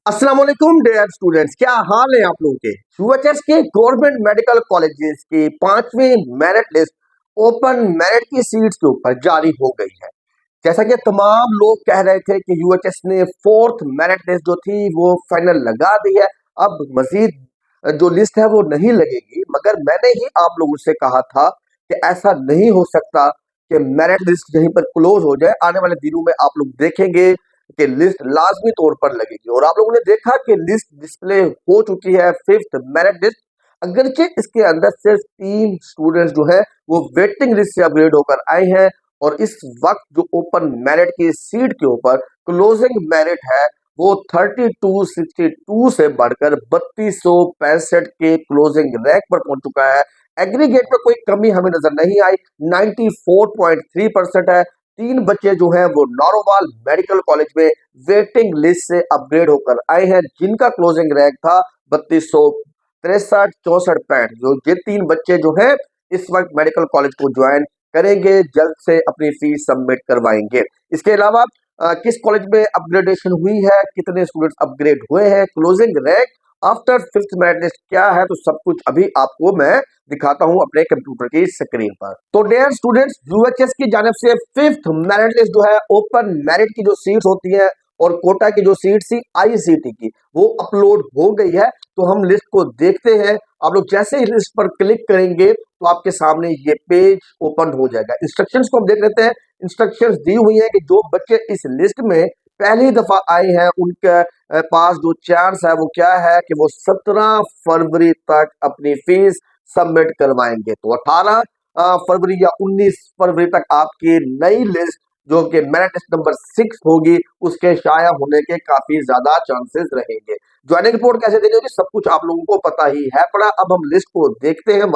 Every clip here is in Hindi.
अस्सलाम वालेकुम डियर स्टूडेंट्स, क्या हाल है आप लोगों के। यूएचएस के गवर्नमेंट मेडिकल कॉलेजेस की पांचवी मेरिट लिस्ट ओपन मेरिट की सीट्स के ऊपर जारी हो गई है। जैसा कि तमाम लोग कह रहे थे कि यूएचएस ने फोर्थ मेरिट लिस्ट जो थी वो फाइनल लगा दी है, अब मजीद जो लिस्ट है वो नहीं लगेगी। मगर मैंने ही आप लोगों से कहा था कि ऐसा नहीं हो सकता कि मेरिट लिस्ट यहीं पर क्लोज हो जाए। आने वाले दिनों में आप लोग देखेंगे कि लिस्ट लाजमी तौर पर लगेगी और आप लोगों ने देखा कि लिस्ट डिस्प्ले हो चुकी है, फिफ्थ मेरिट लिस्ट। अगरचे इसके अंदर सिर्फ 3 स्टूडेंट्स जो है वो वेटिंग लिस्ट से अपग्रेड होकर आए हैं और इस वक्त जो ओपन मेरिट की सीट के ऊपर क्लोजिंग मेरिट है वो 3262 से बढ़कर 3265 के क्लोजिंग रैंक पर पहुंच चुका है। एग्रीगेट में कोई कमी हमें नजर नहीं आई, 94.3% है। 3 बच्चे जो हैं वो नौरोवाल मेडिकल कॉलेज में वेटिंग लिस्ट से अपग्रेड होकर आए हैं, जिनका क्लोजिंग रैंक था 3263 64 65। जो ये 3 बच्चे जो हैं इस वक्त मेडिकल कॉलेज को ज्वाइन करेंगे, जल्द से अपनी फीस सबमिट करवाएंगे। इसके अलावा किस कॉलेज में अपग्रेडेशन हुई है, कितने स्टूडेंट्स अपग्रेड हुए हैं, closing rank after fifth merit list क्या है, तो सब कुछ अभी आपको मैं दिखाता हूं अपने कंप्यूटर की स्क्रीन पर। तो डियर स्टूडेंट्स, यूएचएस की जानिब से फिफ्थ मेरिट लिस्ट जो है ओपन मेरिट की जो सीट्स होती है और कोटा की जो सीट थी आईसीटी की वो अपलोड हो गई है। तो हम लिस्ट को देखते हैं। आप लोग जैसे ही लिस्ट पर क्लिक करेंगे तो आपके सामने ये पेज ओपन हो जाएगा। इंस्ट्रक्शंस को हम देख लेते हैं। इंस्ट्रक्शंस दी हुई है कि जो बच्चे इस लिस्ट में पहली दफा आए हैं उनके पास जो चांस है वो क्या है कि वो 17 फरवरी तक अपनी फीस सबमिट करवाएंगे। तो 18 फरवरी या 19 फरवरी तक आपकी नई लिस्ट जो कि मेरिट लिस्ट नंबर 6 होगी उसके शाया होने के काफी ज्यादा चांसेस रहेंगे। ज्वाइनिंग रिपोर्ट कैसे देनी होगी सब कुछ आप लोगों को पता ही है। पड़ा अब हम लिस्ट को देखते हैं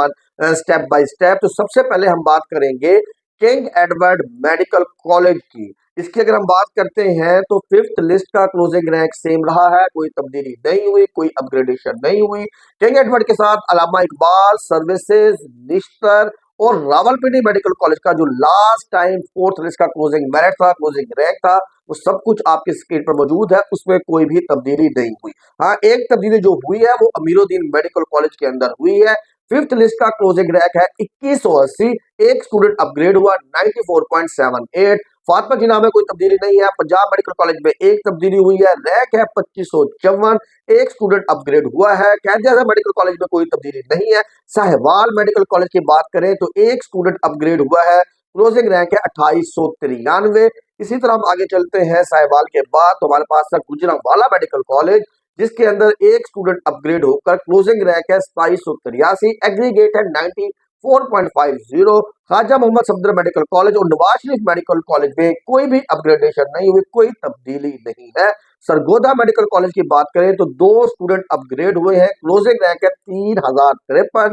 स्टेप बाय स्टेप। तो सबसे पहले हम बात करेंगे किंग एडवर्ड मेडिकल कॉलेज की। इसकी अगर हम बात करते हैं तो फिफ्थ लिस्ट का क्लोजिंग रैंक सेम रहा है, कोई तब्दीली नहीं हुई, कोई अपग्रेडेशन नहीं हुई। किंग एडवर्ड के साथ अलामा इकबाल सर्विसेज, निश्तर और रावलपिंडी मेडिकल कॉलेज का जो लास्ट टाइम फोर्थ लिस्ट का क्लोजिंग मेरिट था, क्लोजिंग रैंक था, वो सब कुछ आपके स्क्रीन पर मौजूद है, उसमें कोई भी तब्दीली नहीं हुई। हाँ, एक तब्दीली जो हुई है वो अमीरुद्दीन मेडिकल कॉलेज के अंदर हुई है। फिफ्थ लिस्ट का क्लोजिंग रैंक है 2180, एक स्टूडेंट अपग्रेड हुआ 94.78। फातिमा जिला में कोई तब्दीली नहीं है। पंजाब मेडिकल कॉलेज में एक तब्दीली हुई है, रैंक है 2554, एक स्टूडेंट अपग्रेड हुआ है। कैदिया मेडिकल कॉलेज में कोई तब्दीली नहीं है। साहिवाल मेडिकल कॉलेज की बात करें तो एक स्टूडेंट अपग्रेड हुआ है, क्लोजिंग रैंक है 2893। इसी तरह हम आगे चलते हैं। साहिवाल के बाद तो हमारे पास है गुजरांवाला मेडिकल कॉलेज, जिसके अंदर एक स्टूडेंट अपग्रेड होकर क्लोजिंग रैंक है 2783, एग्रीगेट है 94.50। ख्वाजा मोहम्मद सफदर मेडिकल कॉलेज और नवाज शरीफ मेडिकल कॉलेज में कोई भी अपग्रेडेशन नहीं हुई, कोई तब्दीली नहीं है। सरगोदा मेडिकल कॉलेज की बात करें तो 2 स्टूडेंट अपग्रेड हुए हैं, क्लोजिंग रैंक है 3053।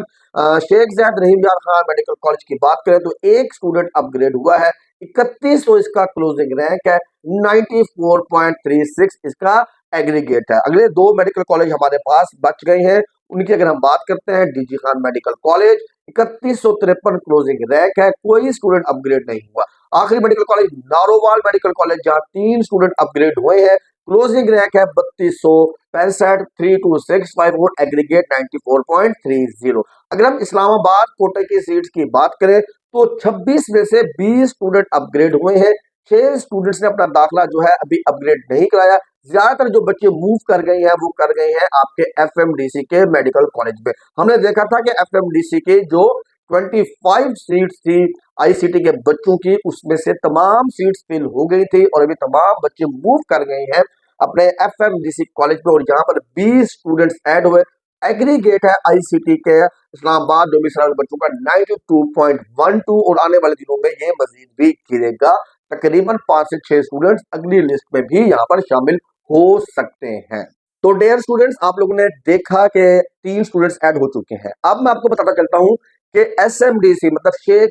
शेख जैद रहीम यार खान मेडिकल कॉलेज की बात करें तो एक स्टूडेंट अपग्रेड हुआ है, 3100 इसका क्लोजिंग रैंक है, 94.36 इसका एग्रीगेट है। अगले 2 मेडिकल कॉलेज हमारे पास बच गए हैं, उनकी अगर हम बात करते हैं, DG Khan medical college 3153 closing rank है, कोई स्टूडेंट अपग्रेड नहीं हुआ। आखिरी medical college Narowal medical college, जहां 3 स्टूडेंट अपग्रेड हुए हैं, क्लोजिंग रैंक है 3265 3265 और एग्रीगेट 94.30। अगर हम इस्लामाबाद कोटे की सीट्स की बात करें तो 26 में से 20 स्टूडेंट अपग्रेड हुए हैं, 6 स्टूडेंट्स ने अपना दाखिला जो है अभी अपग्रेड नहीं कराया। ज्यादातर जो बच्चे मूव कर गए हैं वो कर गए हैं आपके एफएमडीसी के मेडिकल कॉलेज में। हमने देखा था कि एफएमडीसी के जो 25 सीट्स थी आईसीटी के बच्चों की, उसमें से तमाम सीट्स फिल हो गई थी और अभी तमाम बच्चे मूव कर गए हैं अपने एफएमडीसी कॉलेज में और यहाँ पर 20 स्टूडेंट्स ऐड हुए। एग्रीगेट है आईसीटी के इस्लामाबाद जो भी सारे बच्चों का 92.12 और आने वाले दिनों में ये मजीद भी गिरेगा। तकरीबन 5 से 6 स्टूडेंट्स अगली लिस्ट में भी यहाँ पर शामिल हो सकते हैं। तो डियर स्टूडेंट्स, आप लोगों ने देखा कि 3 स्टूडेंट्स ऐड हो चुके हैं। अब मैं आपको बताता चलता हूँ कि एसएमडीसी मतलब शेख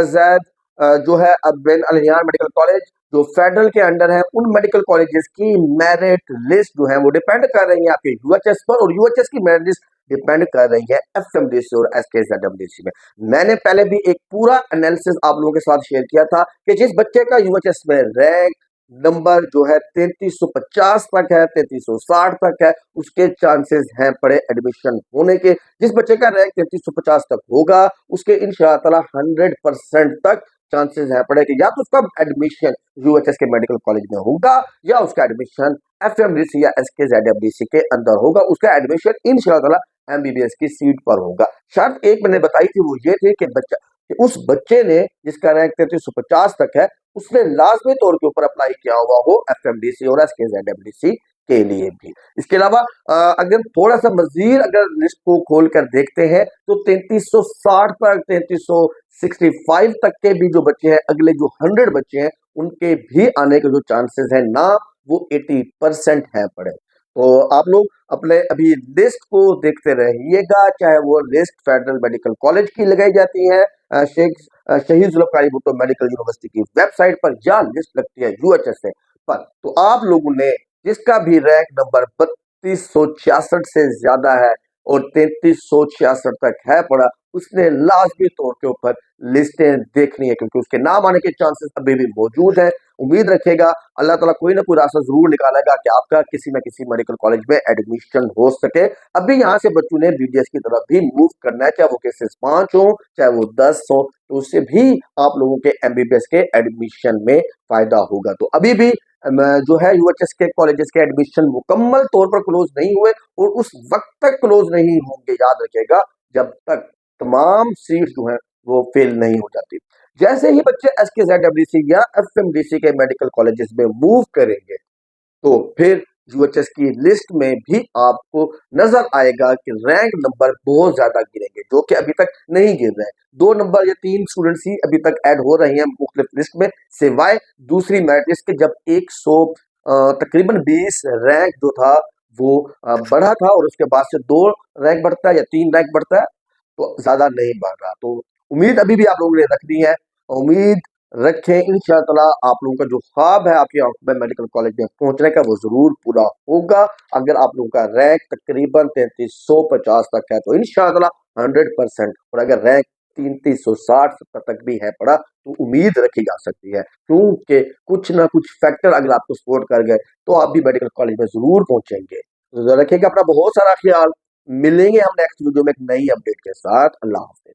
जैद जो है बिन अल-नह्यान मेडिकल कॉलेज जो फेडरल के अंडर है, उन मेडिकल कॉलेजेस की मेरिट लिस्ट जो है वो डिपेंड कर रही है आपके यूएचएस पर और यूएचएस की मेरिट लिस्ट डिपेंड कर रही है एफएमडीसी और एसकेजेडएमडीसी में। मैंने पहले भी एक पूरा एनालिसिस आप लोगों के साथ शेयर किया था कि जिस बच्चे का यूएचएस में रैंक नंबर जो है 3350 तक है, 3360 तक है, उसके चांसेस हैं पड़े एडमिशन होने के। जिस बच्चे का रैंक 3350 तक होगा उसके इंशाअल्लाह ताला 100% तक चांसेस हैं पड़े कि या तो उसका एडमिशन यूएचएस के मेडिकल कॉलेज में होगा या उसका एडमिशन एफएमडीसी या एसकेजेडएफडीसी के अंदर होगा। उसका एडमिशन इंशाअल्लाह ताला एमबीबीएस की सीट पर होगा। शर्त एक मैंने बताई थी वो ये थी कि बच्चा कि उस बच्चे ने जिसका रैंक 3350 तक है उसने लाजमी तौर के ऊपर अप्लाई किया हुआ हो एफएमडीसी और एसकेजेडएफडीसी के लिए भी। इसके अलावा अगर थोड़ा सा मजीद अगर लिस्ट को खोल कर देखते हैं तो 3360 तक 3365 तक के भी जो बच्चे हैं, अगले जो 100 बच्चे हैं उनके भी आने के जो चांसेस हैं ना वो 80% है पड़े। तो आप लोग अपने अभी लिस्ट को देखते रहिएगा, चाहे वो लिस्ट फेडरल मेडिकल कॉलेज की लगाई जाती है शहीद जुल्फ़िकार भुट्टो मेडिकल यूनिवर्सिटी की वेबसाइट पर, या लिस्ट लगती है यूएचएस से पर। तो आप लोगों ने जिसका भी रैंक नंबर 3266 से ज्यादा है और 3366 तक है पड़ा, उसने लाजमी तौर के ऊपर लिस्टें देखनी है क्योंकि उसके नाम आने के चांसेस अभी भी मौजूद है। उम्मीद रखेगा अल्लाह ताला कोई ना कोई रास्ता जरूर निकालेगा कि आपका किसी न किसी मेडिकल कॉलेज में एडमिशन हो सके। अभी यहाँ से बच्चों ने बीडीएस की तरफ भी मूव करना है, चाहे वो केसेस 5 हो चाहे वो 10 हो, तो उससे भी आप लोगों के एमबीबीएस के एडमिशन में फायदा होगा। तो अभी भी जो है यूएचएस के कॉलेजेस के एडमिशन मुकम्मल तौर पर क्लोज नहीं हुए और उस वक्त तक क्लोज नहीं होंगे, याद रखिएगा, जब तक तमाम सीट जो है वो फिल नहीं हो जाती। जैसे ही बच्चे एसकेजेडडब्ल्यूसी या एफएमडीसी के मेडिकल कॉलेजेस में मूव करेंगे तो फिर यूएचएस की लिस्ट में भी आपको नजर आएगा कि रैंक नंबर बहुत ज्यादा गिरेंगे जो कि अभी तक नहीं गिर रहे हैं। 2 नंबर या 3 स्टूडेंट्स ही अभी तक ऐड हो रही हैं मुख्तलिफ लिस्ट में, सिवाय दूसरी मेरिट लिस्ट के जब 100 तकरीबन 20 रैंक जो था वो बढ़ा था और उसके बाद से 2 रैंक बढ़ता है या 3 रैंक बढ़ता है, तो ज्यादा नहीं बढ़ रहा। तो उम्मीद अभी भी आप लोगों ने रखनी है, उम्मीद रखें इंशाअल्लाह आप लोगों का जो ख्वाब है आपकी आंखों में मेडिकल कॉलेज में पहुंचने का वो जरूर पूरा होगा। अगर आप लोगों का रैंक तकरीबन 3350 तक है तो इंशाअल्लाह 100%, और अगर रैंक 3360 तक भी है पड़ा तो उम्मीद रखी जा सकती है क्योंकि कुछ ना कुछ फैक्टर अगर आपको सपोर्ट कर गए तो आप भी मेडिकल कॉलेज में जरूर पहुंचेंगे। तो रखिएगा अपना बहुत सारा ख्याल। मिलेंगे हम नेक्स्ट वीडियो में एक नई अपडेट के साथ। अल्लाह हाफिज।